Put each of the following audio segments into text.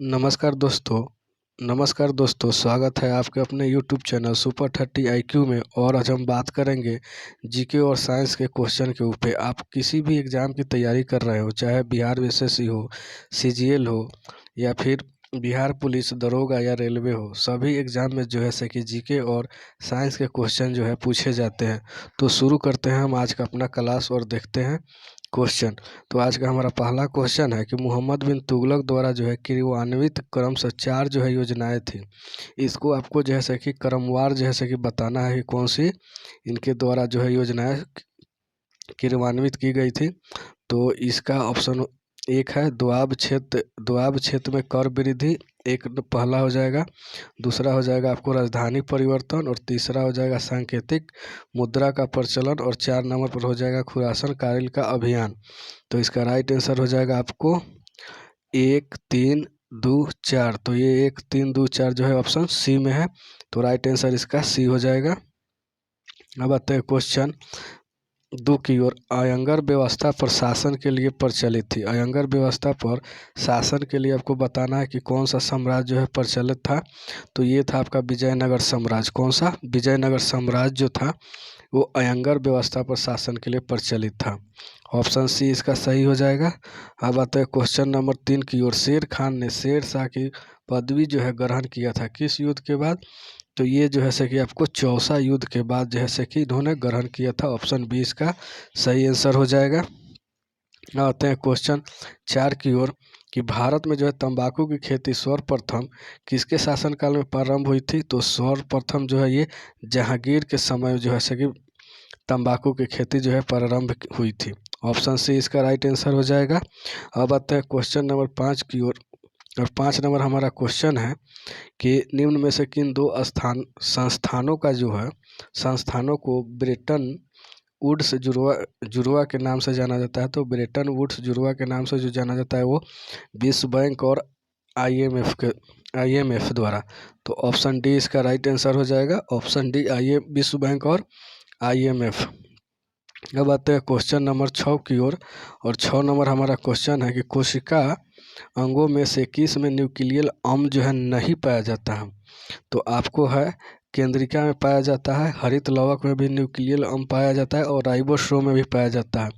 नमस्कार दोस्तों, स्वागत है आपके अपने यूट्यूब चैनल सुपर 30 IQ में। और आज हम बात करेंगे जीके और साइंस के क्वेश्चन के ऊपर। आप किसी भी एग्ज़ाम की तैयारी कर रहे हो, चाहे बिहार एसएससी हो, सीजीएल हो या फिर बिहार पुलिस दरोगा या रेलवे हो, सभी एग्ज़ाम में जो है से कि जीके और साइंस के क्वेश्चन जो है पूछे जाते हैं। तो शुरू करते हैं हम आज का अपना क्लास और देखते हैं क्वेश्चन। तो आज का हमारा पहला क्वेश्चन है कि मोहम्मद बिन तुगलक द्वारा जो है क्रियान्वित क्रमशः 4 जो है योजनाएं थी। इसको आपको जो है से कि क्रमवार जो है से कि बताना है कि कौन सी इनके द्वारा जो है योजनाएं क्रियान्वित की गई थी। तो इसका ऑप्शन एक है दोआब क्षेत्र में कर वृद्धि, एक पहला हो जाएगा। दूसरा हो जाएगा आपको राजधानी परिवर्तन, और तीसरा हो जाएगा सांकेतिक मुद्रा का प्रचलन, और 4 नंबर पर हो जाएगा खुरासन कारिल का अभियान। तो इसका राइट आंसर हो जाएगा आपको 1, 3, 2, 4। तो ये 1, 3, 2, 4 जो है ऑप्शन सी में है। तो राइट आंसर इसका सी हो जाएगा। अब आते हैं क्वेश्चन 2 की ओर। अयंगर व्यवस्था पर शासन के लिए प्रचलित थी। अयंगर व्यवस्था पर शासन के लिए आपको बताना है कि कौन सा साम्राज्य जो है प्रचलित था। तो ये था आपका विजयनगर साम्राज्य। कौन सा? विजयनगर साम्राज्य जो था वो अयंगर व्यवस्था पर शासन के लिए प्रचलित था। ऑप्शन सी इसका सही हो जाएगा। अब आते हैं क्वेश्चन नंबर 3 की ओर। शेर खान ने शेर शाह की पदवी जो है ग्रहण किया था किस युद्ध के बाद? तो ये जो है से कि आपको चौसा युद्ध के बाद जो है से कि इन्होंने ग्रहण किया था। ऑप्शन बी इसका सही आंसर हो जाएगा। आते हैं क्वेश्चन 4 की ओर कि भारत में जो है तंबाकू की खेती सर्वप्रथम किसके शासनकाल में प्रारंभ हुई थी? तो सर्वप्रथम जो है ये जहांगीर के समय जो है से कि तंबाकू की खेती जो है प्रारंभ हुई थी। ऑप्शन सी इसका राइट आंसर हो जाएगा। अब आते हैं क्वेश्चन नंबर 5 की ओर। और 5 नंबर हमारा क्वेश्चन है कि निम्न में से किन दो संस्थानों को ब्रेटन वुड्स जुड़वा के नाम से जाना जाता है? तो ब्रेटन वुड्स जुड़वा के नाम से जो जाना जाता है वो विश्व बैंक और IMF द्वारा। तो ऑप्शन डी इसका राइट आंसर हो जाएगा। ऑप्शन डी विश्व बैंक और IMF। अब आते हैं क्वेश्चन नंबर 6 की ओर। और 6 नंबर हमारा क्वेश्चन है कि कोशिका अंगों में से किस में न्यूक्लियल अम्ल जो है नहीं पाया जाता है? तो आपको है केंद्रिका में पाया जाता है, हरित लवक में भी न्यूक्लियल अम्ल पाया जाता है, और राइबोसोम में भी पाया जाता है।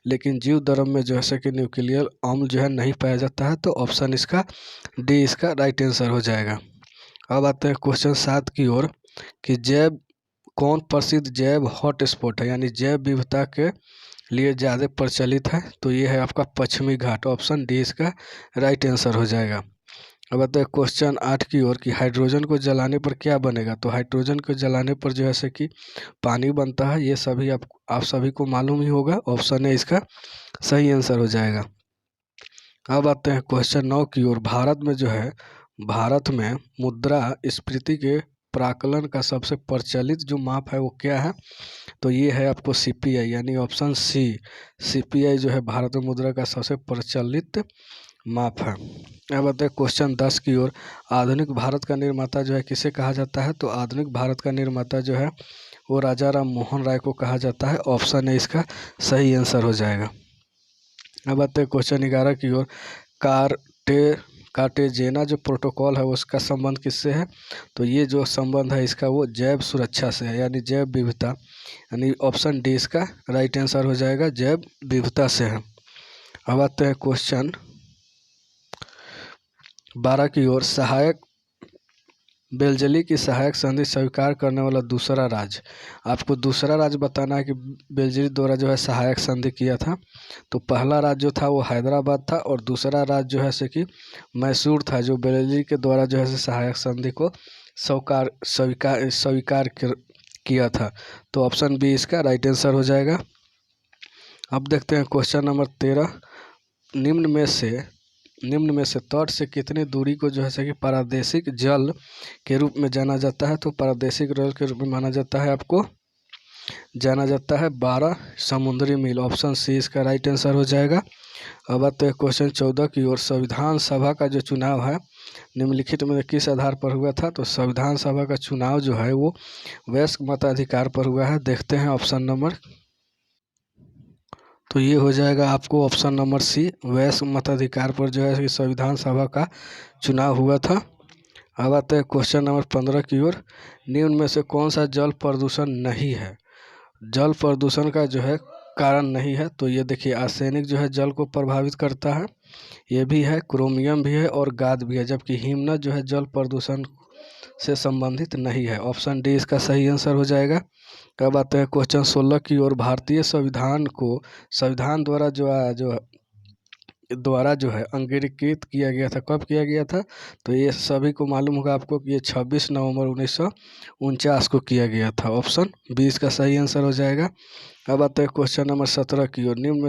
लेकिन जीव द्रव में जो है कि न्यूक्लियल अम्ल जो है नहीं पाया जाता है। तो ऑप्शन इसका डी इसका राइट आंसर हो जाएगा। अब आते हैं क्वेश्चन 7 की ओर कि कौन प्रसिद्ध जैव हॉटस्पॉट है, यानी जैव विविधता के लिए ज़्यादा प्रचलित है? तो ये है आपका पश्चिमी घाट। ऑप्शन डी इसका राइट आंसर हो जाएगा। अब आता है क्वेश्चन 8 की ओर कि हाइड्रोजन को जलाने पर क्या बनेगा? तो हाइड्रोजन को जलाने पर जो है से कि पानी बनता है। ये सभी आप सभी को मालूम ही होगा। ऑप्शन है इसका सही आंसर हो जाएगा। अब आते हैं क्वेश्चन 9 की ओर। भारत में मुद्रास्फीति के प्राकलन का सबसे प्रचलित जो माप है वो क्या है? तो ये है आपको CPI, यानी ऑप्शन सी CPI जो है भारत में मुद्रा का सबसे प्रचलित माप है। अब आते हैं क्वेश्चन 10 की ओर। आधुनिक भारत का निर्माता जो है किसे कहा जाता है? तो आधुनिक भारत का निर्माता जो है वो राजा राम मोहन राय को कहा जाता है। ऑप्शन है इसका सही आंसर हो जाएगा। अब आते हैं क्वेश्चन 11 की ओर। कार्टेजेना जो प्रोटोकॉल है उसका संबंध किससे है? तो ये जो संबंध है इसका वो जैव सुरक्षा से है, यानी जैव विविधता, यानी ऑप्शन डी इसका राइट आंसर हो जाएगा, जैव विविधता से है। अब आते हैं क्वेश्चन 12 की ओर। बेल्जली की सहायक संधि स्वीकार करने वाला दूसरा राज्य। आपको दूसरा राज्य बताना है कि बेल्जली द्वारा जो है सहायक संधि किया था। तो पहला राज्य जो था वो हैदराबाद था, और दूसरा राज्य जो है से कि मैसूर था, जो बेल्जली के द्वारा जो है से सहायक संधि को स्वीकार किया था। तो ऑप्शन बी इसका राइट आंसर हो जाएगा। अब देखते हैं क्वेश्चन नंबर 13। निम्न में से तट से कितनी दूरी को जो है कि पारदर्शिक जल के रूप में जाना जाता है? तो पारदर्शिक जल के रूप में माना जाता है, आपको जाना जाता है 12 समुद्री मील। ऑप्शन सी इसका राइट आंसर हो जाएगा। अब आते हैं क्वेश्चन 14 की ओर। संविधान सभा का जो चुनाव है निम्नलिखित में किस आधार पर हुआ था? तो संविधान सभा का चुनाव जो है वो वयस्क मताधिकार पर हुआ है। देखते हैं ऑप्शन नंबर तो ये हो जाएगा आपको ऑप्शन नंबर सी, वैश्य मताधिकार पर जो है कि संविधान सभा का चुनाव हुआ था। अब आते हैं क्वेश्चन नंबर 15 की ओर। निम्न में से कौन सा जल प्रदूषण नहीं है? जल प्रदूषण का जो है कारण नहीं है, तो ये देखिए आर्सेनिक जो है जल को प्रभावित करता है, ये भी है, क्रोमियम भी है और गाद भी है, जबकि हिमनद जो है जल प्रदूषण से संबंधित नहीं है। ऑप्शन डी इसका सही आंसर हो जाएगा। अब आते हैं क्वेश्चन 16 की ओर। भारतीय संविधान को संविधान द्वारा जो है अंगीकृत किया गया था, कब किया गया था? तो ये सभी को मालूम होगा आपको कि ये 26 नवंबर 1949 को किया गया था। ऑप्शन बी इसका सही आंसर हो जाएगा। अब आते हैं क्वेश्चन नंबर 17 की ओर। निम्न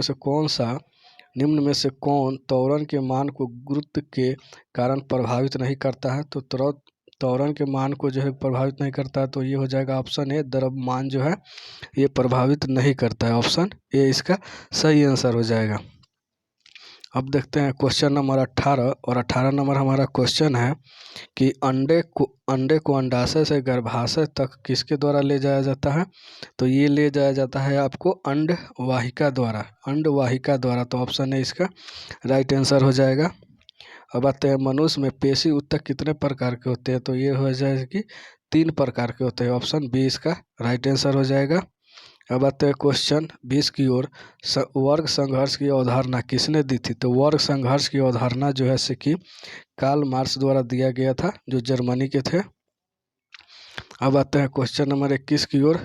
में से कौन त्वरण के मान को गुरुत्व के कारण प्रभावित नहीं करता है? तो त्वरण के मान को जो है प्रभावित नहीं करता है, तो ये हो जाएगा ऑप्शन ए, द्रव्यमान जो है ये प्रभावित नहीं करता है। ऑप्शन ए इसका सही आंसर हो जाएगा। अब देखते हैं क्वेश्चन नंबर 18, और 18 नंबर हमारा क्वेश्चन है कि अंडे को अंडाशय से गर्भाशय तक किसके द्वारा ले जाया जाता है? तो ये ले जाया जाता है आपको अंडवाहिका द्वारा। तो ऑप्शन है इसका राइट आंसर हो जाएगा। अब आते हैं मनुष्य में पेशी ऊतक कितने प्रकार के होते हैं? तो ये हो जाएगा कि 3 प्रकार के होते हैं। ऑप्शन बी इसका राइट आंसर हो जाएगा। अब आते हैं क्वेश्चन 20 की ओर। वर्ग संघर्ष की अवधारणा किसने दी थी? तो वर्ग संघर्ष की अवधारणा जो है से कि कार्ल मार्क्स द्वारा दिया गया था, जो जर्मनी के थे। अब आते हैं क्वेश्चन नंबर 21 की ओर।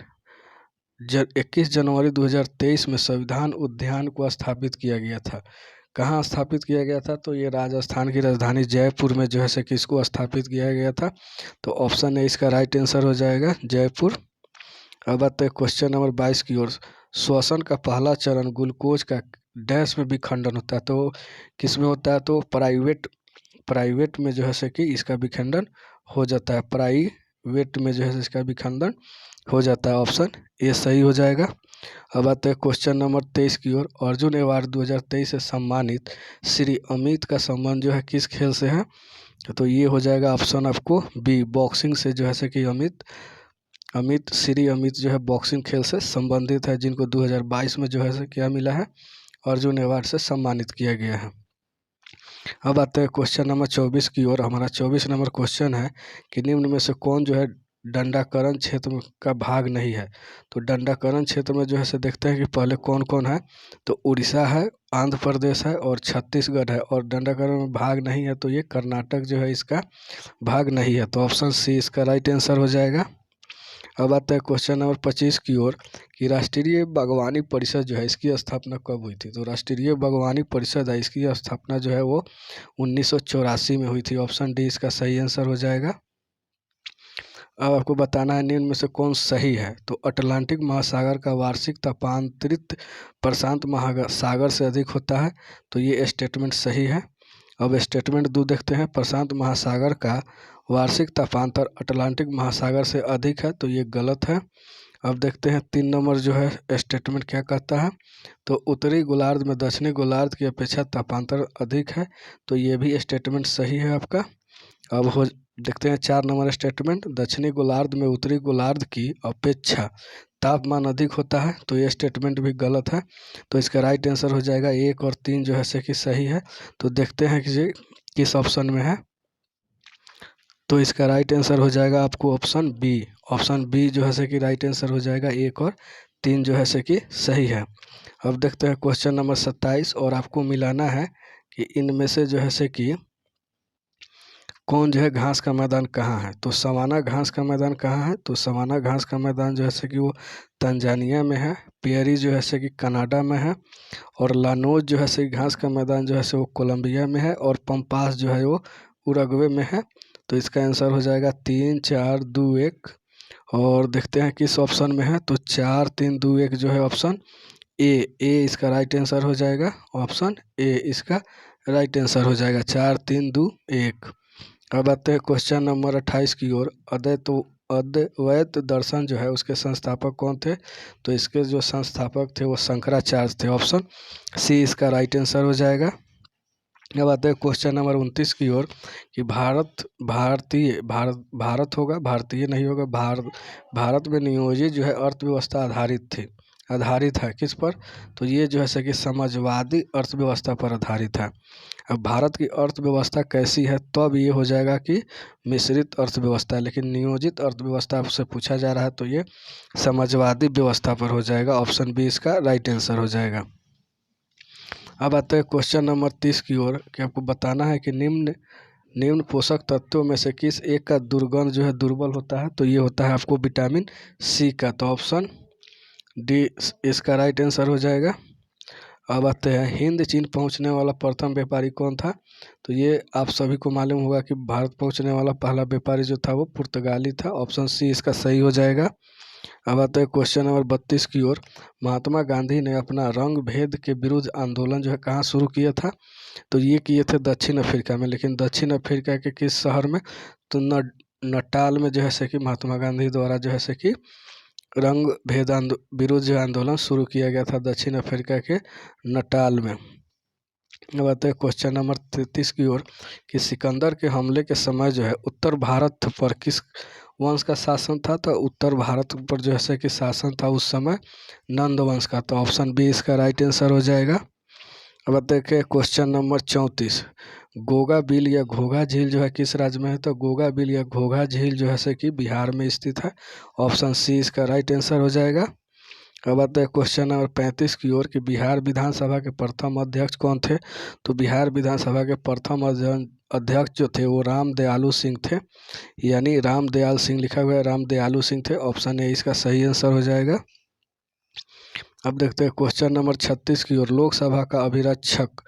21 जनवरी 2023 में संविधान उद्यान को स्थापित किया गया था। कहाँ स्थापित किया गया था? तो ये राजस्थान की राजधानी जयपुर में जो है से किसको स्थापित किया गया था? तो ऑप्शन ए इसका राइट आंसर हो जाएगा, जयपुर। अब आते हैं क्वेश्चन नंबर 22 की ओर। श्वसन का पहला चरण ग्लूकोज का डैश में विखंडन होता है, तो किस में होता है? तो प्राइवेट में जो है से कि इसका विखंडन हो जाता है, प्राइवेट में जो है इसका विखंडन हो जाता है। ऑप्शन ए सही हो जाएगा। अब आते हैं क्वेश्चन नंबर 23 की ओर। अर्जुन अवार्ड 2023 से सम्मानित श्री अमित का संबंध जो है किस खेल से है? तो ये हो जाएगा ऑप्शन आपको बी, बॉक्सिंग से जो है से कि श्री अमित जो है बॉक्सिंग खेल से संबंधित है, जिनको 2022 में जो है से क्या मिला है? अर्जुन अवार्ड से सम्मानित किया गया है। अब आते हैं क्वेश्चन नंबर 24 की ओर। हमारा 24 नंबर क्वेश्चन है कि निम्न में से कौन जो है दंडाकरण क्षेत्र का भाग नहीं है? तो दंडाकरण क्षेत्र में जो है से देखते हैं कि पहले कौन कौन है। तो उड़ीसा है, आंध्र प्रदेश है और छत्तीसगढ़ है, और दंडाकरण में भाग नहीं है, तो ये कर्नाटक जो है इसका भाग नहीं है। तो ऑप्शन सी इसका राइट आंसर हो जाएगा। अब आता है क्वेश्चन नंबर 25 की ओर कि राष्ट्रीय बागवानी परिषद जो है इसकी स्थापना कब हुई थी? तो राष्ट्रीय बागवानी परिषद है, इसकी स्थापना जो है वो 1984 में हुई थी। ऑप्शन डी इसका सही आंसर हो जाएगा। अब आपको बताना है निम्न में से कौन सही है? तो अटलांटिक महासागर का वार्षिक तापांतरित प्रशांत महासागर से अधिक होता है, तो ये स्टेटमेंट सही है। अब स्टेटमेंट 2 देखते हैं। प्रशांत महासागर का वार्षिक तापांतर अटलांटिक महासागर से अधिक है, तो ये गलत है। अब देखते हैं 3 नंबर जो है स्टेटमेंट क्या कहता है। तो उत्तरी गोलार्ध में दक्षिणी गोलार्ध की अपेक्षा तापांतर अधिक है, तो ये भी स्टेटमेंट सही है आपका। अब देखते हैं 4 नंबर स्टेटमेंट। दक्षिणी गोलार्ध में उत्तरी गोलार्ध की अपेक्षा तापमान अधिक होता है, तो ये स्टेटमेंट भी गलत है। तो इसका राइट आंसर हो जाएगा 1 और 3 जो है से कि सही है। तो देखते हैं कि किस ऑप्शन में है। तो इसका राइट आंसर हो जाएगा आपको ऑप्शन बी जो है से कि राइट आंसर हो जाएगा। 1 और 3 जो है से कि सही है। अब देखते हैं क्वेश्चन नंबर 27, और आपको मिलाना है कि इनमें से जो है से कि कौन जो है घास का मैदान कहाँ है? तो सवाना घास का मैदान कहाँ है? तो सवाना घास का मैदान जो है से कि वो तंजानिया में है, पियरी जो है से कि कनाडा में है, और लानोज जो है से घास का मैदान जो है से वो कोलंबिया में है, और पंपास जो है वो उरुग्वे में है। तो इसका आंसर हो जाएगा 3, 4, 2, 1। और देखते हैं किस ऑप्शन में है। तो 4, 3, 2, 1 जो है ऑप्शन ए इसका राइट आंसर हो जाएगा। ऑप्शन ए इसका राइट आंसर हो जाएगा, 4, 3, 2, 1। अब आते हैं क्वेश्चन नंबर 28 की ओर। अद्वैत दर्शन जो है उसके संस्थापक कौन थे? तो इसके जो संस्थापक थे वो शंकराचार्य थे। ऑप्शन सी इसका राइट आंसर हो जाएगा। अब आते हैं क्वेश्चन नंबर 29 की ओर कि भारत होगा, भारतीय नहीं होगा, भारत में नियोजित जो है अर्थव्यवस्था आधारित थी। आधारित है, किस पर? तो ये जो है सो कि समाजवादी अर्थव्यवस्था पर आधारित है। अब भारत की अर्थव्यवस्था कैसी है, तो अब ये हो जाएगा कि मिश्रित अर्थव्यवस्था है, लेकिन नियोजित अर्थव्यवस्था से पूछा जा रहा है तो ये समाजवादी व्यवस्था पर हो जाएगा। ऑप्शन बी इसका राइट आंसर हो जाएगा। अब आते हैं क्वेश्चन नंबर 30 की ओर, कि आपको बताना है कि निम्न निम्न पोषक तत्वों में से किस एक का दुर्गुण जो है दुर्बल होता है, तो ये होता है आपको विटामिन सी का। तो ऑप्शन डी इसका राइट आंसर हो जाएगा। अब आते हैं हिंद चीन पहुंचने वाला प्रथम व्यापारी कौन था, तो ये आप सभी को मालूम होगा कि भारत पहुंचने वाला पहला व्यापारी जो था वो पुर्तगाली था। ऑप्शन सी इसका सही हो जाएगा। अब आते हैं क्वेश्चन नंबर 32 की ओर, महात्मा गांधी ने अपना रंग भेद के विरुद्ध आंदोलन जो है कहाँ शुरू किया था, तो ये किए थे दक्षिण अफ्रीका में, लेकिन दक्षिण अफ्रीका के किस शहर में, तो नटाल में जो है से कि महात्मा गांधी द्वारा जो है से कि रंग भेद विरुद्ध जो आंदोलन शुरू किया गया था दक्षिण अफ्रीका के नटाल में। अब आते हैं क्वेश्चन नंबर 33 की ओर, कि सिकंदर के हमले के समय जो है उत्तर भारत पर किस वंश का शासन था, तो उत्तर भारत पर जो है कि शासन था उस समय नंद वंश का। तो ऑप्शन बी इसका राइट आंसर हो जाएगा। अब देखिए क्वेश्चन नंबर 34, गोगा बिल या घोघा झील जो है किस राज्य में है, तो गोगा बिल या घोघा झील जो है कि बिहार में स्थित है। ऑप्शन सी इसका राइट आंसर हो जाएगा। अब आते हैं क्वेश्चन नंबर 35 की ओर, कि बिहार विधानसभा के प्रथम अध्यक्ष कौन थे, तो बिहार विधानसभा के प्रथम अध्यक्ष जो थे वो राम दयालु सिंह थे, यानी राम दयाल सिंह लिखा हुआ है, राम दयालु सिंह थे। ऑप्शन ए इसका सही आंसर हो जाएगा। अब देखते हैं क्वेश्चन नंबर 36 की ओर, लोकसभा का अभिरक्षक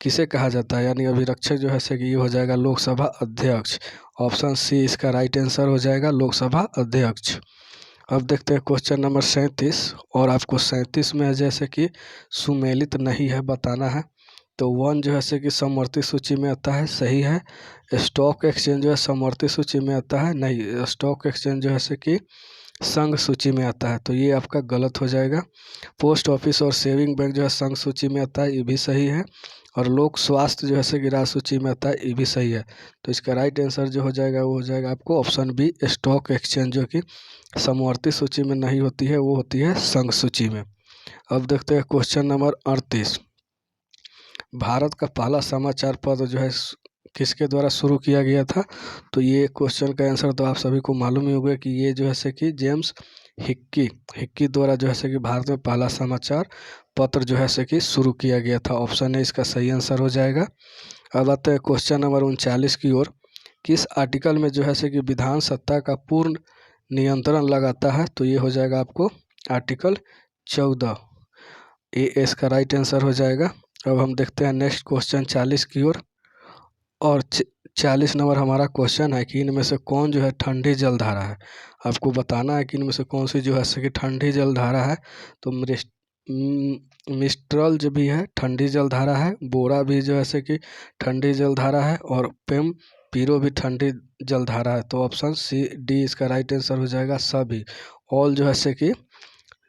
किसे कहा जाता है, यानी अभिरक्षक जो है कि ये हो जाएगा लोकसभा अध्यक्ष। ऑप्शन सी इसका राइट आंसर हो जाएगा, लोकसभा अध्यक्ष। अब देखते हैं क्वेश्चन नंबर 37, और आपको 37 में जैसे कि सुमेलित नहीं है बताना है, तो वन जो है कि समवर्ती सूची में आता है, सही है। स्टॉक एक्सचेंज जो है समवर्ती सूची में आता है, नहीं, स्टॉक एक्सचेंज जो है कि संघ सूची में आता है, तो ये आपका गलत हो जाएगा। पोस्ट ऑफिस और सेविंग बैंक जो है संघ सूची में आता है, ये भी सही है। और लोक स्वास्थ्य जो है कि राज्य सूची में आता है, ये भी सही है। तो इसका राइट आंसर जो हो जाएगा वो हो जाएगा आपको ऑप्शन बी, स्टॉक एक्सचेंज, जो कि समवर्ती सूची में नहीं होती है, वो होती है संघ सूची में। अब देखते हैं क्वेश्चन नंबर 38, भारत का पहला समाचार पत्र जो है किसके द्वारा शुरू किया गया था, तो ये क्वेश्चन का आंसर तो आप सभी को मालूम ही होगा कि ये जो है कि जेम्स हिक्की द्वारा जो है कि भारत में पहला समाचार पत्र जो है कि शुरू किया गया था। ऑप्शन है इसका सही आंसर हो जाएगा। अब आते हैं क्वेश्चन नंबर 39 की ओर, किस आर्टिकल में जो है कि विधान सत्ता का पूर्ण नियंत्रण लगाता है, तो ये हो जाएगा आपको आर्टिकल 14, ए इसका राइट आंसर हो जाएगा। अब हम देखते हैं नेक्स्ट क्वेश्चन 40 की ओर, और 40 नंबर हमारा क्वेश्चन है कि इनमें से कौन जो है ठंडी जलधारा है। आपको बताना है कि इनमें से कौन सी जो है कि ठंडी जलधारा है, तो मिस्ट्रल जो भी है ठंडी जलधारा है, बोरा भी जो है कि ठंडी जलधारा है, और पेम पीरो भी ठंडी जलधारा है। तो ऑप्शन सी डी इसका राइट आंसर हो जाएगा, सभी ऑल जो है कि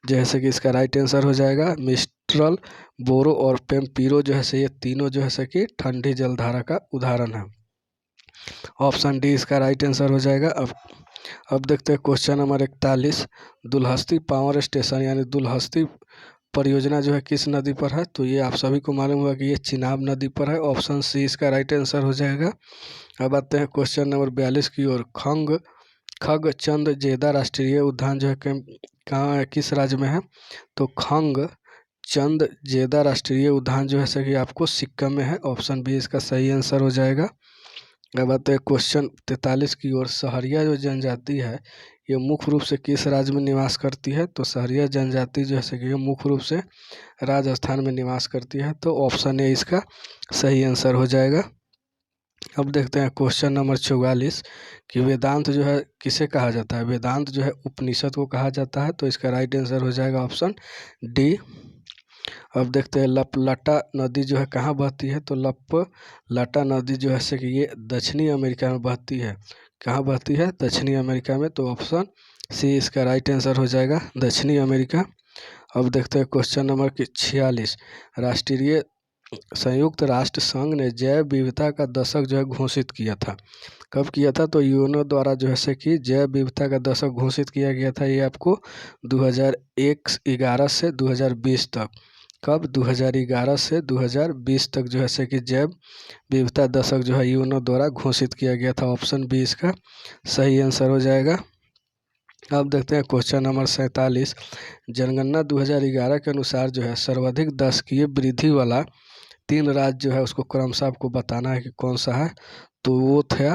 जैसे कि इसका राइट आंसर हो जाएगा मिस्ट्रल, बोरो और पेम्पीरो जो है ये तीनों जो है कि ठंडी जलधारा का उदाहरण है। ऑप्शन डी इसका राइट आंसर हो जाएगा। अब देखते हैं question number 41, Dulhasti power station यानी दुलहस्ती परियोजना जो है किस नदी पर है, तो ये आप सभी को मालूम होगा कि ये चिनाब नदी पर है। ऑप्शन सी इसका राइट आंसर हो जाएगा। अब आते हैं क्वेश्चन नंबर 42 की ओर, खग चंद जेदा राष्ट्रीय उद्यान जो है कहाँ है, किस राज्य में है, तो खंग चंद जेदा राष्ट्रीय उद्यान जो है कि आपको सिक्किम में है। ऑप्शन बी इसका सही आंसर हो जाएगा। अब आते हैं क्वेश्चन 43 की ओर, सहरिया जो जनजाति है ये मुख्य रूप से किस राज्य में निवास करती है, तो सहरिया जनजाति जो है कि ये मुख्य रूप से राजस्थान में निवास करती है। तो ऑप्शन ए इसका सही आंसर हो जाएगा। अब देखते हैं क्वेश्चन नंबर 44, कि वेदांत जो है किसे कहा जाता है, वेदांत जो है उपनिषद को कहा जाता है। तो इसका राइट आंसर हो जाएगा ऑप्शन डी। अब देखते हैं लपलाटा नदी जो है कहाँ बहती है, तो लपलाटा नदी जो है कि ये दक्षिणी अमेरिका में बहती है। कहाँ बहती है, दक्षिणी अमेरिका में। तो ऑप्शन सी इसका राइट आंसर हो जाएगा, दक्षिणी अमेरिका। अब देखते हैं क्वेश्चन नंबर 46, राष्ट्रीय संयुक्त राष्ट्र संघ ने जैव विविधता का दशक जो है घोषित किया था। कब किया था? तो यूएनओ द्वारा जो है से कि जैव विविधता का दशक घोषित किया गया था। ये आपको 2011 से 2020 तक। कब? 2011 से 2020 तक जो है से कि जैव विविधता दशक जो है यूएनओ द्वारा घोषित किया गया था। ऑप्शन बी इसका सही आंसर हो जाएगा। अब देखते हैं क्वेश्चन नंबर 47। जनगणना 2011 के अनुसार जो है सर्वाधिक दशकीय वृद्धि वाला 3 राज्य जो है उसको क्रमशः आपको बताना है कि कौन सा है। तो वो था,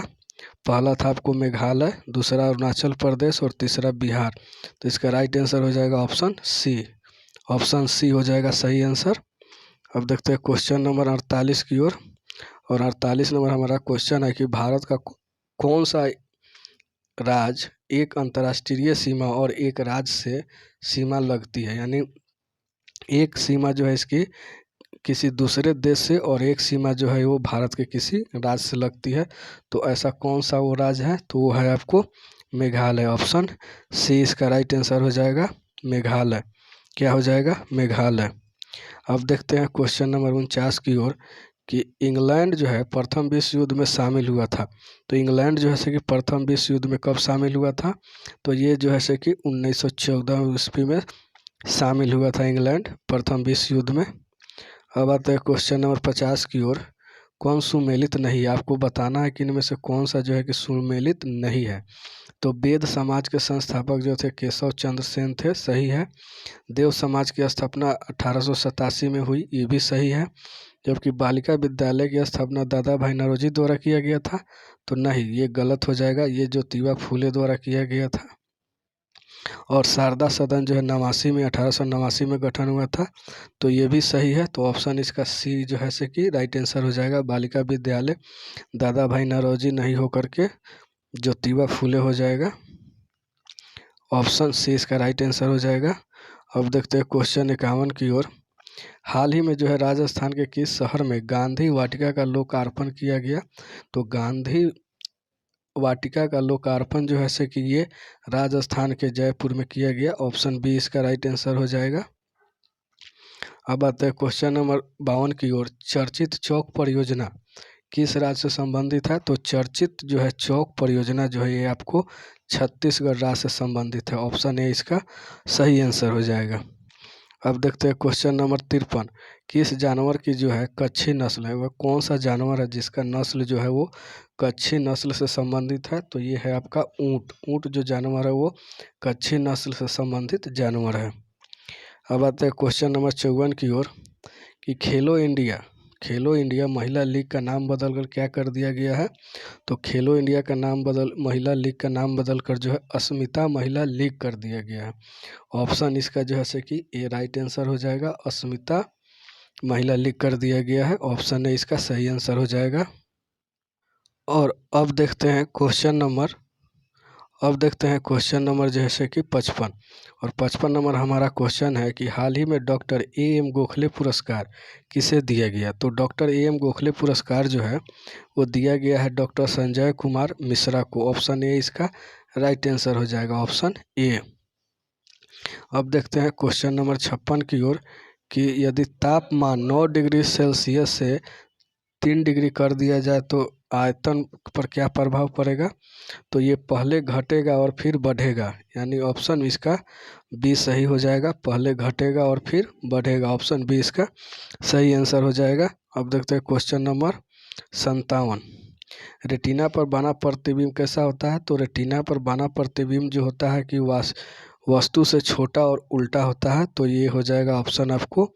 पहला था आपको मेघालय, दूसरा अरुणाचल प्रदेश और तीसरा बिहार। तो इसका राइट आंसर हो जाएगा ऑप्शन सी। ऑप्शन सी हो जाएगा सही आंसर। अब देखते हैं क्वेश्चन नंबर 48 की ओर। और 48 नंबर हमारा क्वेश्चन है कि भारत का कौन सा राज्य एक अंतर्राष्ट्रीय सीमा और एक राज्य से सीमा लगती है, यानी एक सीमा जो है इसकी किसी दूसरे देश से और एक सीमा जो है वो भारत के किसी राज्य से लगती है। तो ऐसा कौन सा वो राज्य है? तो वो है आपको मेघालय। ऑप्शन सी इसका राइट आंसर हो जाएगा मेघालय। क्या हो जाएगा? मेघालय। अब देखते हैं क्वेश्चन नंबर 49 की ओर कि इंग्लैंड जो है प्रथम विश्व युद्ध में शामिल हुआ था। तो इंग्लैंड जो है से कि प्रथम विश्व युद्ध में कब शामिल हुआ था? तो ये जो है से कि 1914 ईस्वी में शामिल हुआ था इंग्लैंड प्रथम विश्व युद्ध में। अब आते हैं क्वेश्चन नंबर 50 की ओर। कौन सुमेलित नहीं है? आपको बताना है कि इनमें से कौन सा जो है कि सुमेलित नहीं है। तो वेद समाज के संस्थापक जो थे केशव चंद्र सेन थे, सही है। देव समाज की स्थापना 1887 में हुई, ये भी सही है। जबकि बालिका विद्यालय की स्थापना दादा भाई नौरोजी द्वारा किया गया था, तो नहीं, ये गलत हो जाएगा। ये ज्योतिबा फूले द्वारा किया गया था। और शारदा सदन जो है 1889 में गठन हुआ था, तो ये भी सही है। तो ऑप्शन इसका सी जो है से कि राइट आंसर हो जाएगा। बालिका विद्यालय दादा भाई नौरोजी नहीं होकर के ज्योतिबा फूले हो जाएगा। ऑप्शन सी इसका राइट आंसर हो जाएगा। अब देखते हैं क्वेश्चन 51 की ओर। हाल ही में जो है राजस्थान के किस शहर में गांधी वाटिका का लोकार्पण किया गया? तो गांधी वाटिका का लोकार्पण जो है से कि ये राजस्थान के जयपुर में किया गया। ऑप्शन बी इसका राइट आंसर हो जाएगा। अब आते हैं क्वेश्चन नंबर 52 की ओर। चर्चित चौक परियोजना किस राज्य से संबंधित है? तो चर्चित जो है चौक परियोजना जो है ये आपको छत्तीसगढ़ राज्य से संबंधित है। ऑप्शन ए इसका सही आंसर हो जाएगा। अब देखते हैं क्वेश्चन नंबर 53। किस जानवर की जो है कच्छी नस्ल है? वह कौन सा जानवर है जिसका नस्ल जो है वो कच्छी नस्ल से संबंधित है? तो ये है आपका ऊँट। ऊँट जो जानवर है वो कच्छी नस्ल से संबंधित जानवर है। अब आते हैं क्वेश्चन नंबर 54 की ओर कि खेलो इंडिया महिला लीग का नाम बदलकर क्या कर दिया गया है? तो खेलो इंडिया का नाम महिला लीग का नाम बदलकर जो है अस्मिता महिला लीग कर दिया गया है। ऑप्शन इसका जो है से कि ए राइट आंसर हो जाएगा। अस्मिता महिला लीग कर दिया गया है। ऑप्शन ए इसका सही आंसर हो जाएगा। और अब देखते हैं क्वेश्चन नंबर जैसे कि 55। और 55 नंबर हमारा क्वेश्चन है कि हाल ही में डॉक्टर A.M. गोखले पुरस्कार किसे दिया गया? तो डॉक्टर A.M. गोखले पुरस्कार जो है वो दिया गया है डॉक्टर संजय कुमार मिश्रा को। ऑप्शन ए इसका राइट आंसर हो जाएगा। Option A. अब देखते हैं क्वेश्चन नंबर 56 की ओर कि यदि तापमान 9 डिग्री सेल्सियस से 3 डिग्री कर दिया जाए तो आयतन पर क्या प्रभाव पड़ेगा? तो ये पहले घटेगा और फिर बढ़ेगा, यानी ऑप्शन इसका बी सही हो जाएगा। पहले घटेगा और फिर बढ़ेगा। ऑप्शन बी इसका सही आंसर हो जाएगा। अब देखते हैं क्वेश्चन नंबर 57। रेटिना पर बना प्रतिबिंब कैसा होता है? तो रेटिना पर बना प्रतिबिंब जो होता है कि वस्तु से छोटा और उल्टा होता है। तो ये हो जाएगा ऑप्शन आपको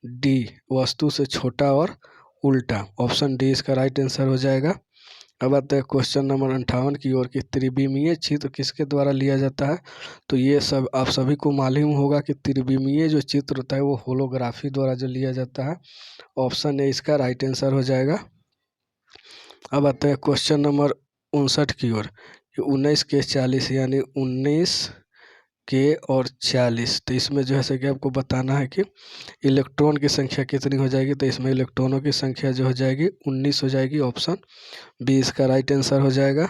डी, वस्तु से छोटा और उल्टा। ऑप्शन डी इसका राइट आंसर हो जाएगा। अब आते हैं क्वेश्चन नंबर 58 की ओर कि त्रिविमीय चित्र किसके द्वारा लिया जाता है? तो ये सब आप सभी को मालूम होगा कि त्रिविमीय जो चित्र होता है वो होलोग्राफी द्वारा जो लिया जाता है। ऑप्शन ए इसका राइट आंसर हो जाएगा। अब आते हैं क्वेश्चन नंबर 59 की ओर कि 19 के 40 यानी 19 के और 40। तो इसमें जो है से कि आपको बताना है कि इलेक्ट्रॉन की संख्या कितनी हो जाएगी? तो इसमें इलेक्ट्रॉनों की संख्या जो हो जाएगी 19 हो जाएगी। ऑप्शन बी इसका राइट आंसर हो जाएगा।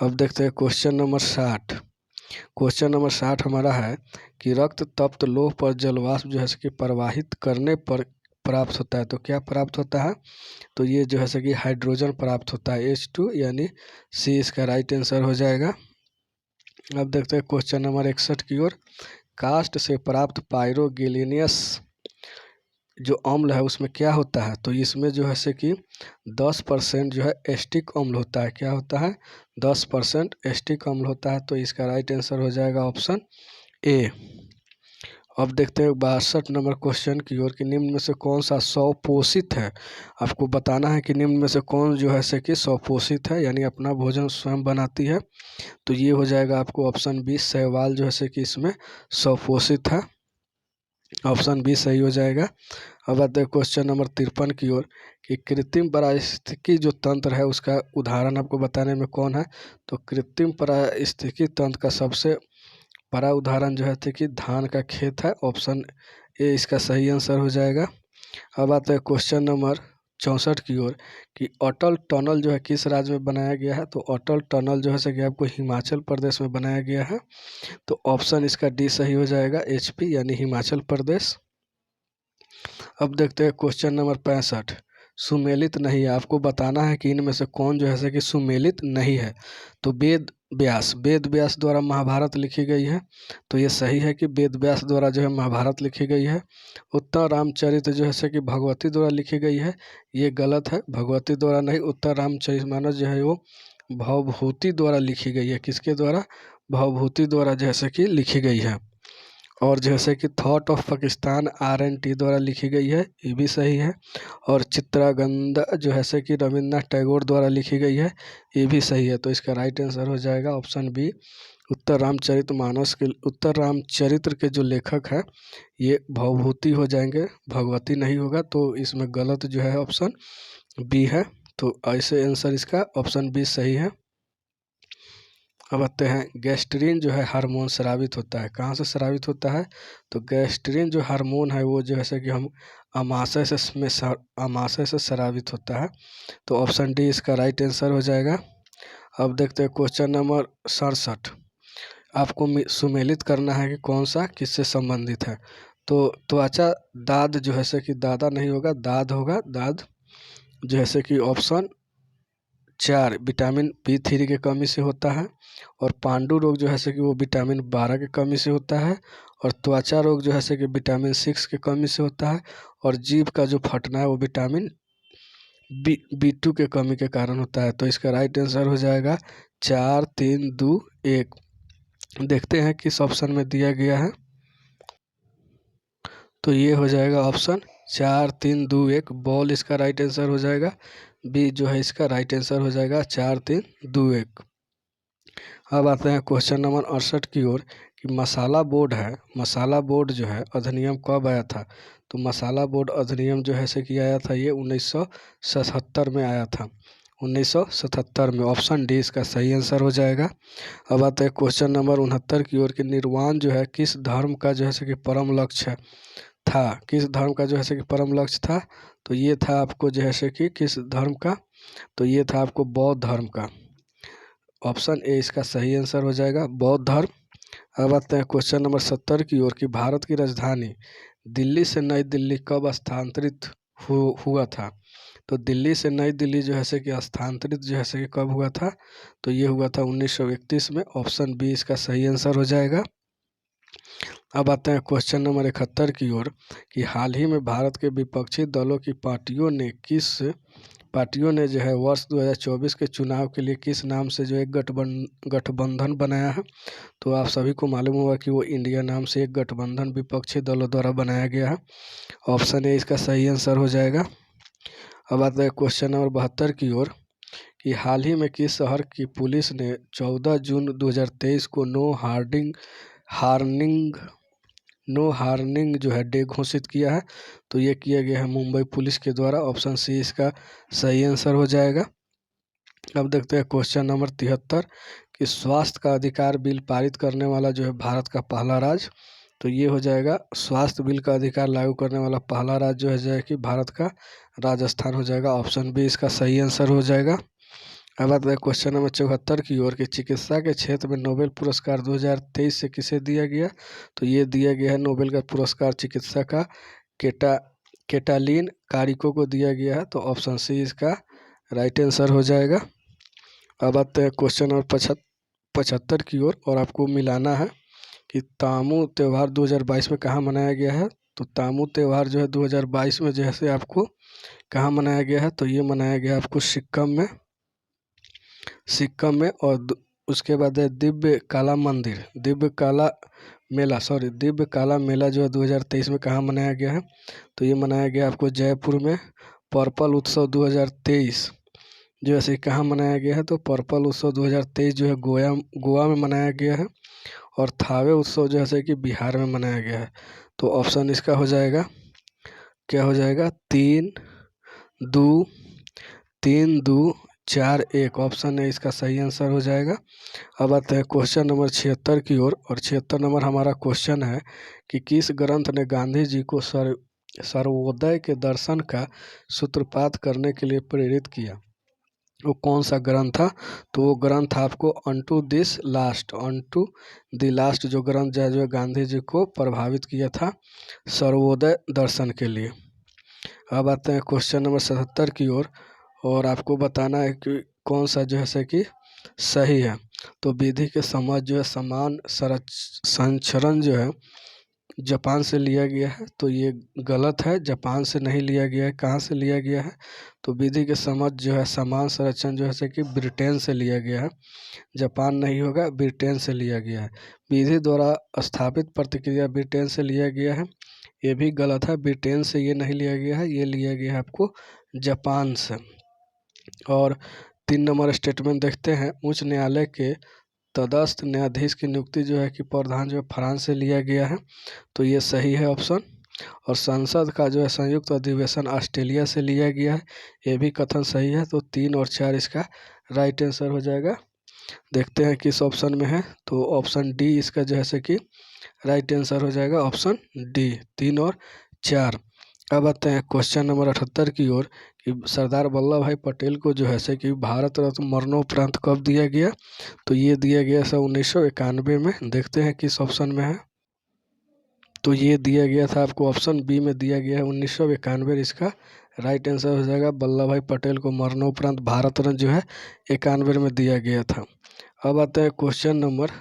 अब देखते हैं क्वेश्चन नंबर 60। क्वेश्चन नंबर 60 हमारा है कि रक्त तप्त लोह पर जलवाष्प जो है कि प्रवाहित करने पर प्राप्त होता है। तो क्या प्राप्त होता है? तो ये जो है कि हाइड्रोजन प्राप्त होता है, H2, यानी सी इसका राइट आंसर हो जाएगा। अब देखते हैं क्वेश्चन नंबर 61 की ओर। कास्ट से प्राप्त पायरोगेलिनियस जो अम्ल है उसमें क्या होता है? तो इसमें जो है कि 10% जो है एस्टिक अम्ल होता है। क्या होता है? 10% एस्टिक अम्ल होता है। तो इसका राइट आंसर हो जाएगा ऑप्शन ए। अब देखते हैं 62 नंबर क्वेश्चन की ओर कि निम्न में से कौन सा स्वपोषित है। आपको बताना है कि निम्न में से कौन जो है कि स्वपोषित है, यानी अपना भोजन स्वयं बनाती है। तो ये हो जाएगा आपको ऑप्शन बी, शैवाल जो है कि इसमें स्वपोषित है। ऑप्शन बी सही हो जाएगा। अब आते हैं क्वेश्चन नंबर 53 की ओर कि कृत्रिम पारिस्थितिकी जो तंत्र है उसका उदाहरण आपको बताने में कौन है। तो कृत्रिम पारिस्थितिकी तंत्र का सबसे बड़ा उदाहरण जो है कि धान का खेत है। ऑप्शन ए इसका सही आंसर हो जाएगा। अब आते हैं क्वेश्चन नंबर 64 की ओर कि अटल टनल जो है किस राज्य में बनाया गया है। तो अटल टनल जो है कि आपको हिमाचल प्रदेश में बनाया गया है। तो ऑप्शन इसका डी सही हो जाएगा, HP यानी हिमाचल प्रदेश। अब देखते हैं क्वेश्चन नंबर 65। सुमेलित नहीं है, आपको बताना है कि इनमें से कौन जो है कि सुमेलित नहीं है। तो वेद व्यास द्वारा महाभारत लिखी गई है। तो ये सही है कि वेद व्यास द्वारा जो है महाभारत लिखी गई है। उत्तर रामचरित जो है कि भगवती द्वारा लिखी गई है। ये गलत है, भगवती द्वारा नहीं, उत्तर रामचरितमानस जो है वो भवभूति द्वारा लिखी गई है। किसके द्वारा? भवभूति द्वारा जैसे कि लिखी गई है। और जैसे कि थॉट ऑफ पाकिस्तान RNT द्वारा लिखी गई है, ये भी सही है। और चित्रागंधा जो है कि रविन्द्रनाथ टैगोर द्वारा लिखी गई है, ये भी सही है। तो इसका राइट आंसर हो जाएगा ऑप्शन बी, उत्तर रामचरित्र के जो लेखक हैं ये भवभूति हो जाएंगे, भगवती नहीं होगा। तो इसमें गलत जो है ऑप्शन बी है। तो ऐसे आंसर इसका ऑप्शन बी सही है। अब आते हैं, गैस्ट्रीन जो है हार्मोन स्रावित होता है, कहाँ से स्रावित होता है? तो गैस्ट्रीन जो हार्मोन है वो जो है कि हम आमाशय से स्रावित होता है। तो ऑप्शन डी इसका राइट आंसर हो जाएगा। अब देखते हैं क्वेश्चन नंबर 67। आपको सुमेलित करना है कि कौन सा किससे संबंधित है। तो त्वचा दाद जो है कि दादा नहीं होगा, दाद होगा, दाद जो है कि ऑप्शन 4 विटामिन B3 की कमी से होता है। और पांडु रोग जो है कि वो विटामिन 12 की कमी से होता है। और त्वचा रोग जो है कि विटामिन 6 की कमी से होता है। और जीभ का जो फटना है वो विटामिन B2 के कमी के कारण होता है। तो इसका राइट आंसर हो जाएगा 4, 3, 2, 1। देखते हैं किस ऑप्शन में दिया गया है। तो ये हो जाएगा ऑप्शन 4, 3, 2, 1, बॉल इसका राइट आंसर हो जाएगा। बी जो है इसका राइट आंसर हो जाएगा 4, 3, 2, 1। अब आते हैं क्वेश्चन नंबर 68 की ओर कि मसाला बोर्ड जो है अधिनियम कब आया था। तो मसाला बोर्ड अधिनियम जो है कि आया था ये 1977 में आया था, 1977 में। ऑप्शन डी इसका सही आंसर हो जाएगा। अब आते हैं क्वेश्चन नंबर 69 की ओर कि निर्वाण जो है किस धर्म का जो है कि परम लक्ष्य था। किस धर्म का जो है कि परम लक्ष्य था। तो ये था आपको जो है कि किस धर्म का। तो ये था आपको बौद्ध धर्म का। ऑप्शन ए इसका सही आंसर हो जाएगा, बौद्ध धर्म। अब आते हैं क्वेश्चन नंबर 70 की ओर कि भारत की राजधानी दिल्ली से नई दिल्ली कब स्थानांतरित हुआ था। तो दिल्ली से नई दिल्ली जो है कि स्थानांतरित जो है कि कब हुआ था। तो ये हुआ था 1931 में। ऑप्शन बी इसका सही आंसर हो जाएगा। अब आते हैं क्वेश्चन नंबर 71 की ओर कि हाल ही में भारत के विपक्षी दलों की पार्टियों ने जो है वर्ष 2024 के चुनाव के लिए किस नाम से जो एक गठबंधन बनाया है। तो आप सभी को मालूम होगा कि वो इंडिया नाम से एक गठबंधन विपक्षी दलों द्वारा बनाया गया है। ऑप्शन ए इसका सही आंसर हो जाएगा। अब आता है क्वेश्चन नंबर 72 की ओर कि हाल ही में किस शहर की पुलिस ने 14 जून 2023 को नो हार्निंग जो है डे घोषित किया है। तो ये किया गया है मुंबई पुलिस के द्वारा। ऑप्शन सी इसका सही आंसर हो जाएगा। अब देखते हैं क्वेश्चन नंबर 73 कि स्वास्थ्य का अधिकार बिल पारित करने वाला जो है भारत का पहला राज्य। तो ये हो जाएगा स्वास्थ्य बिल का अधिकार लागू करने वाला पहला राज्य जो है कि भारत का राजस्थान हो जाएगा। ऑप्शन बी इसका सही आंसर हो जाएगा। अब आता है क्वेश्चन नंबर 74 की ओर कि चिकित्सा के क्षेत्र में नोबेल पुरस्कार 2023 से किसे दिया गया। तो ये दिया गया है नोबेल का पुरस्कार चिकित्सा का केटालिन कारिको को दिया गया है। तो ऑप्शन सी इसका राइट आंसर हो जाएगा। अब आते हैं क्वेश्चन नंबर 75 की ओर, और आपको मिलाना है कि तामू त्यौहार 2022 में कहाँ मनाया गया है। तो तामू त्यौहार जो है 2022 में जैसे आपको कहाँ मनाया गया है, तो ये मनाया गया आपको सिक्किम में। और उसके बाद है दिव्य काला मेला जो है 2023 में कहाँ मनाया गया है। तो ये मनाया गया आपको जयपुर में। पर्पल उत्सव 2023 जो ऐसे कहाँ मनाया गया है, तो पर्पल उत्सव 2023 जो है गोवा में मनाया गया है। और थावे उत्सव जो है कि बिहार में मनाया गया है। तो ऑप्शन इसका हो जाएगा, क्या हो जाएगा, 3-2-4-1 ऑप्शन है इसका सही आंसर हो जाएगा। अब आते हैं क्वेश्चन नंबर 76 की ओर, और 76 नंबर हमारा क्वेश्चन है कि किस ग्रंथ ने गांधी जी को सर्वोदय के दर्शन का सूत्रपात करने के लिए प्रेरित किया। वो कौन सा ग्रंथ था, तो वो ग्रंथ आपको अनटू द लास्ट जो ग्रंथ जो है गांधी जी को प्रभावित किया था सर्वोदय दर्शन के लिए। अब आते हैं क्वेश्चन नंबर 77 की ओर, और आपको बताना है कि कौन सा जो है कि सही है। तो विधि के समझ जो है समान संचरण जो है जापान से लिया गया है, तो ये गलत है, जापान से नहीं लिया गया है। कहाँ से लिया गया है, तो विधि के समझ जो है समान संरक्षण जो है कि ब्रिटेन से लिया गया है, जापान नहीं होगा, ब्रिटेन से लिया गया है। विधि द्वारा स्थापित प्रतिक्रिया ब्रिटेन से लिया गया है, ये भी गलत है, ब्रिटेन से ये नहीं लिया गया है, ये लिया गया है आपको जापान से। और 3 नंबर स्टेटमेंट देखते हैं, उच्च न्यायालय के तदस्थ न्यायाधीश की नियुक्ति जो है कि प्रावधान जो है फ्रांस से लिया गया है, तो ये सही है ऑप्शन। और संसद का जो है संयुक्त अधिवेशन ऑस्ट्रेलिया से लिया गया है, ये भी कथन सही है। तो 3 और 4 इसका राइट आंसर हो जाएगा। देखते हैं किस ऑप्शन में है, तो ऑप्शन डी इसका जो है कि राइट आंसर हो जाएगा, ऑप्शन डी 3 और 4। अब आते हैं क्वेश्चन नंबर 78 की ओर, कि सरदार वल्लभ भाई पटेल को जो है कि भारत रत्न मरणोपरांत कब दिया गया। तो ये दिया गया 1991 में। देखते हैं किस ऑप्शन में है, तो ये दिया गया था आपको ऑप्शन बी में दिया गया है 1991, इसका राइट आंसर हो जाएगा। वल्लभ भाई पटेल को मरणोपरांत भारत रत्न जो है 91 में दिया गया था। अब आते हैं क्वेश्चन नंबर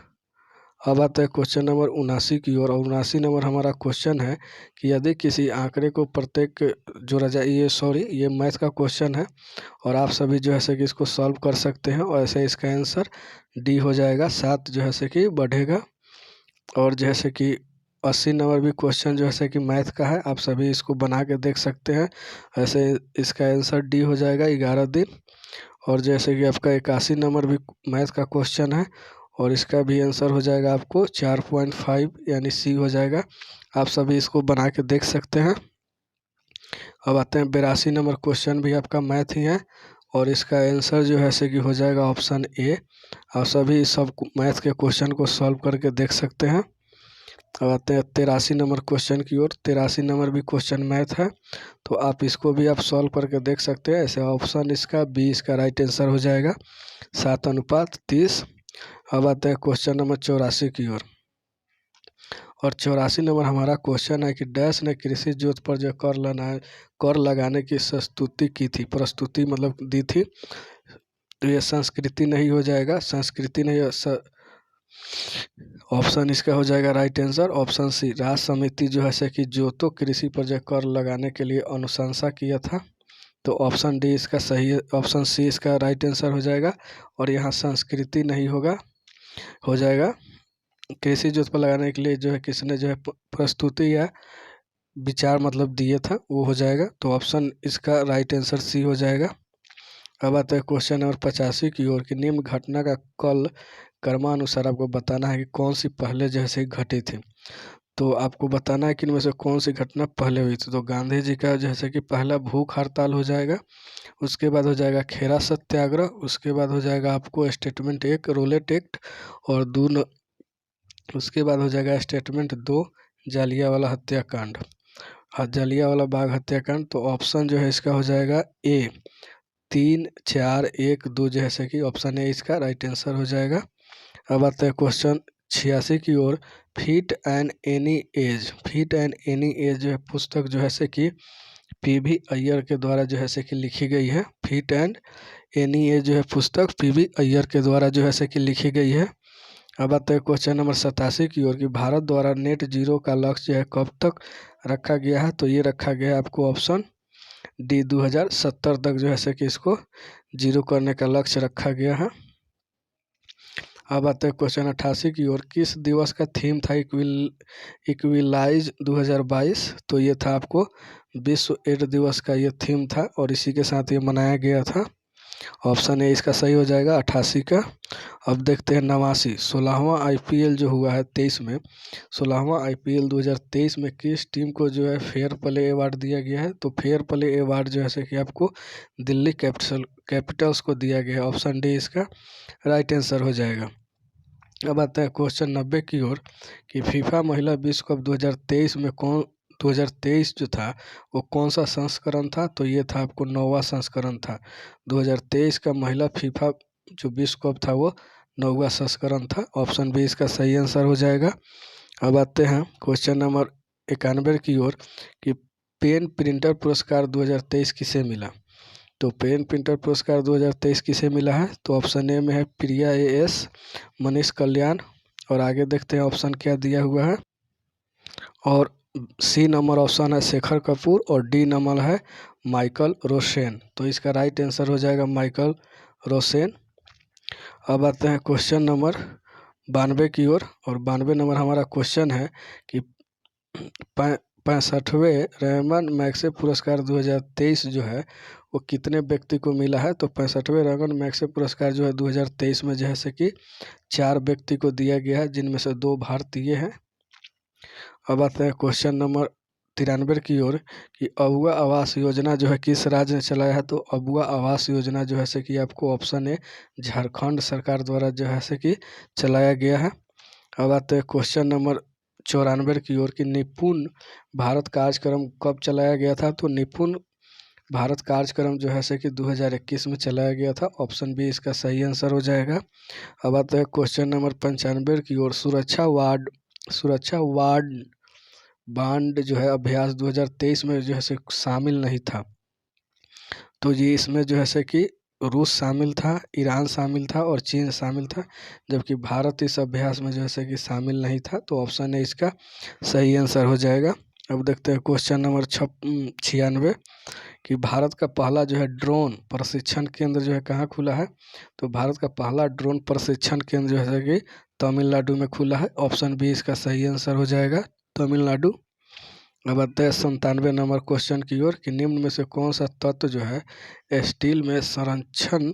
79 की ओर, और 79 नंबर हमारा क्वेश्चन है कि यदि किसी आंकड़े को प्रत्येक जोड़ा जाए, ये मैथ का क्वेश्चन है, और आप सभी जो है कि इसको सॉल्व कर सकते हैं, और ऐसे इसका आंसर डी हो जाएगा, 7 जो है कि बढ़ेगा। और जैसे कि 80 नंबर भी क्वेश्चन जो है कि मैथ का है, आप सभी इसको बना के देख सकते हैं, ऐसे इसका आंसर डी हो जाएगा, 11 दिन। और जैसे कि आपका 81 नंबर भी मैथ का क्वेश्चन है, और इसका भी आंसर हो जाएगा आपको 4.5 यानी सी हो जाएगा। आप सभी इसको बना के देख सकते हैं। अब आते हैं 82 नंबर क्वेश्चन भी आपका मैथ ही है, और इसका आंसर जो है कि हो जाएगा ऑप्शन ए। आप सभी सब मैथ के क्वेश्चन को सॉल्व करके देख सकते हैं। अब आते हैं 83 नंबर क्वेश्चन की ओर। 83 नंबर भी क्वेश्चन मैथ है, तो आप इसको भी आप सॉल्व करके देख सकते हैं। ऐसे ऑप्शन इसका बी इसका राइट आंसर हो जाएगा, 7:30। अब आते हैं क्वेश्चन नंबर 84 की ओर, और 84 नंबर हमारा क्वेश्चन है कि डैश ने कृषि जोत पर जो कर लगाने की प्रस्तुति मतलब दी थी। तो ये संस्कृति नहीं हो जाएगा, संस्कृति नहीं ऑप्शन इसका हो जाएगा राइट आंसर, ऑप्शन सी। राज्य समिति जो है कि जोतों कृषि पर जो कर लगाने के लिए अनुशंसा किया था। तो ऑप्शन डी इसका सही है, ऑप्शन सी इसका राइट आंसर हो जाएगा। और यहाँ संस्कृति नहीं होगा, हो जाएगा कृषि जोत पर लगाने के लिए जो है किसने जो है प्रस्तुति या विचार मतलब दिए था, वो हो जाएगा। तो ऑप्शन इसका राइट आंसर सी हो जाएगा। अब आता है क्वेश्चन नंबर 85 की ओर, कि निम्न घटना का कल क्रमानुसार आपको बताना है कि कौन सी पहले जैसे घटी थी। तो आपको बताना है कि इनमें से कौन सी घटना पहले हुई थी। तो गांधी जी का जैसे कि पहला भूख हड़ताल हो जाएगा, उसके बाद हो जाएगा खेरा सत्याग्रह, उसके बाद हो जाएगा आपको स्टेटमेंट 1 रोलेट एक्ट, और उसके बाद हो जाएगा स्टेटमेंट 2 जालियांवाला हत्याकांड, जालियांवाला बाग हत्याकांड। तो ऑप्शन जो है इसका हो जाएगा ए, 3, 4, 1, 2 जैसे कि ऑप्शन ए इसका राइट आंसर हो जाएगा। अब आता है क्वेश्चन 86 की ओर, फिट एंड एनी एज जो है पुस्तक जो है कि पीवी अय्यर के द्वारा जो है से कि लिखी गई है। फिट एंड एनईए जो है पुस्तक पीवी अय्यर के द्वारा जो है से कि लिखी गई है। अब आता है क्वेश्चन नंबर 87 की ओर कि भारत द्वारा नेट जीरो का लक्ष्य जो है कब तक रखा गया है, तो ये रखा गया है आपको ऑप्शन डी 2070 तक जो है से कि इसको जीरो करने का लक्ष्य रखा गया है। अब आते हैं क्वेश्चन 88 की ओर, किस दिवस का थीम था इक्विलाइज 2022, तो ये था आपको विश्व एड्स दिवस का ये थीम था और इसी के साथ ये मनाया गया था। ऑप्शन ए इसका सही हो जाएगा 88 का। अब देखते हैं 89, 16वां आईपीएल जो हुआ है 23 में, 16वां आईपीएल 2023 में किस टीम को जो है फेयर प्ले अवार्ड दिया गया है, तो फेयर प्ले अवार्ड जो है से कि आपको दिल्ली कैपिटल्स को दिया गया है। ऑप्शन डी इसका राइट आंसर हो जाएगा। अब आता है क्वेश्चन 90 की ओर कि फीफा महिला विश्व कप 2023 में 2023 जो था वो कौन सा संस्करण था, तो ये था आपको 9वां संस्करण था। 2023 का महिला फीफा जो विश्व कप था वो 9वां संस्करण था। ऑप्शन बी इसका सही आंसर हो जाएगा। अब आते हैं क्वेश्चन नंबर 91 की ओर कि पेन प्रिंटर पुरस्कार 2023 किसे मिला, तो पेन प्रिंटर पुरस्कार 2023 किसे मिला है, तो ऑप्शन ए में है प्रिया एएस, मनीष कल्याण, और आगे देखते हैं ऑप्शन क्या दिया हुआ है। और सी नंबर ऑप्शन है शेखर कपूर और डी नंबर है माइकल रोसेन, तो इसका राइट आंसर हो जाएगा माइकल रोसेन। अब आते हैं क्वेश्चन नंबर 92 की ओर और 92 नंबर हमारा क्वेश्चन है कि 65वें रेमन मैग्से पुरस्कार 2023 जो है वो कितने व्यक्ति को मिला है, तो 65वें रेमन मैग्से पुरस्कार जो है 2023 में जैसे कि 4 व्यक्ति को दिया गया है, जिनमें से 2 भारतीय हैं। अब आते हैं क्वेश्चन नंबर 93 की ओर कि अबुआ आवास योजना जो है किस राज्य ने चलाया है, तो अबुआ आवास योजना जो है से कि आपको ऑप्शन ए झारखंड सरकार द्वारा जो है से कि चलाया गया है। अब आते हैं क्वेश्चन नंबर 94 की ओर कि निपुण भारत कार्यक्रम कब चलाया गया था, तो निपुण भारत कार्यक्रम जो है से कि 2021 में चलाया गया था। ऑप्शन बी इसका सही आंसर हो जाएगा। अब आते हैं क्वेश्चन नंबर 95 की ओर सुरक्षा वार्ड बांड जो है अभ्यास 2023 में जो है से शामिल नहीं था, तो ये इसमें जो है से कि रूस शामिल था, ईरान शामिल था और चीन शामिल था, जबकि भारत इस अभ्यास में जो है से कि शामिल नहीं था, तो ऑप्शन ए इसका सही आंसर हो जाएगा। अब देखते हैं क्वेश्चन नंबर 96 कि भारत का पहला जो है ड्रोन प्रशिक्षण केंद्र जो है कहाँ खुला है, तो भारत का पहला ड्रोन प्रशिक्षण केंद्र जो है कि तमिलनाडु में खुला है। ऑप्शन बी इसका सही आंसर हो जाएगा तमिलनाडु। अब आते हैं 97 नंबर क्वेश्चन की ओर कि निम्न में से कौन सा तत्व जो है स्टील में संरक्षण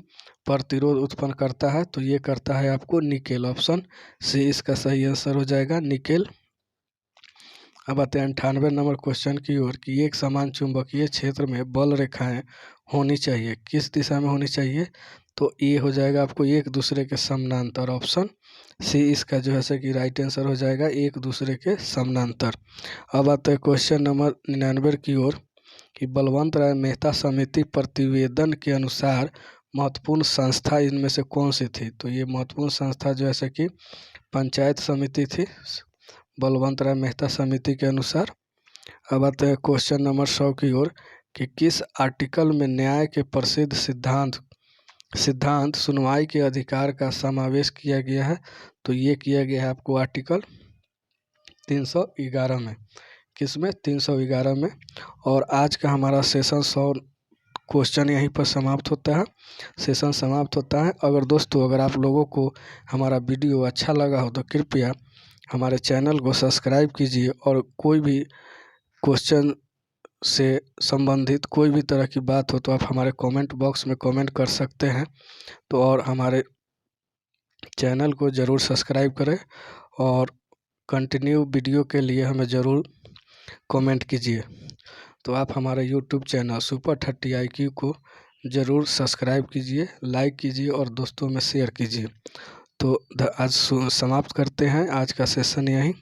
प्रतिरोध उत्पन्न करता है, तो ये करता है आपको निकेल। ऑप्शन सी इसका सही आंसर हो जाएगा निकेल। अब आते हैं 98 नंबर क्वेश्चन की ओर कि एक समान चुंबकीय क्षेत्र में बल रेखाएं होनी चाहिए, किस दिशा में होनी चाहिए, तो ये हो जाएगा आपको एक दूसरे के समानांतर। ऑप्शन सी इसका जो है कि राइट आंसर हो जाएगा एक दूसरे के समानांतर। अब आते हैं क्वेश्चन नंबर 99 की ओर कि बलवंत राय मेहता समिति प्रतिवेदन के अनुसार महत्वपूर्ण संस्था इनमें से कौन सी थी, तो ये महत्वपूर्ण संस्था जो है कि पंचायत समिति थी बलवंत राय मेहता समिति के अनुसार। अब आते हैं क्वेश्चन नंबर 100 की ओर कि किस आर्टिकल में न्याय के प्रसिद्ध सिद्धांत सुनवाई के अधिकार का समावेश किया गया है, तो ये किया गया है आपको आर्टिकल 311 में। किसमें 311 में। और आज का हमारा सेशन 100 क्वेश्चन यहीं पर समाप्त होता है, सेशन समाप्त होता है। अगर दोस्तों अगर आप लोगों को हमारा वीडियो अच्छा लगा हो तो कृपया हमारे चैनल को सब्सक्राइब कीजिए और कोई भी क्वेश्चन से संबंधित कोई भी तरह की बात हो तो आप हमारे कमेंट बॉक्स में कमेंट कर सकते हैं। तो और हमारे चैनल को ज़रूर सब्सक्राइब करें और कंटिन्यू वीडियो के लिए हमें ज़रूर कमेंट कीजिए। तो आप हमारे यूट्यूब चैनल सुपर 30 IQ को ज़रूर सब्सक्राइब कीजिए, लाइक कीजिए और दोस्तों में शेयर कीजिए। तो आज समाप्त करते हैं आज का सेशन यहीं।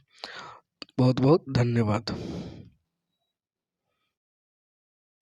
बहुत बहुत धन्यवाद।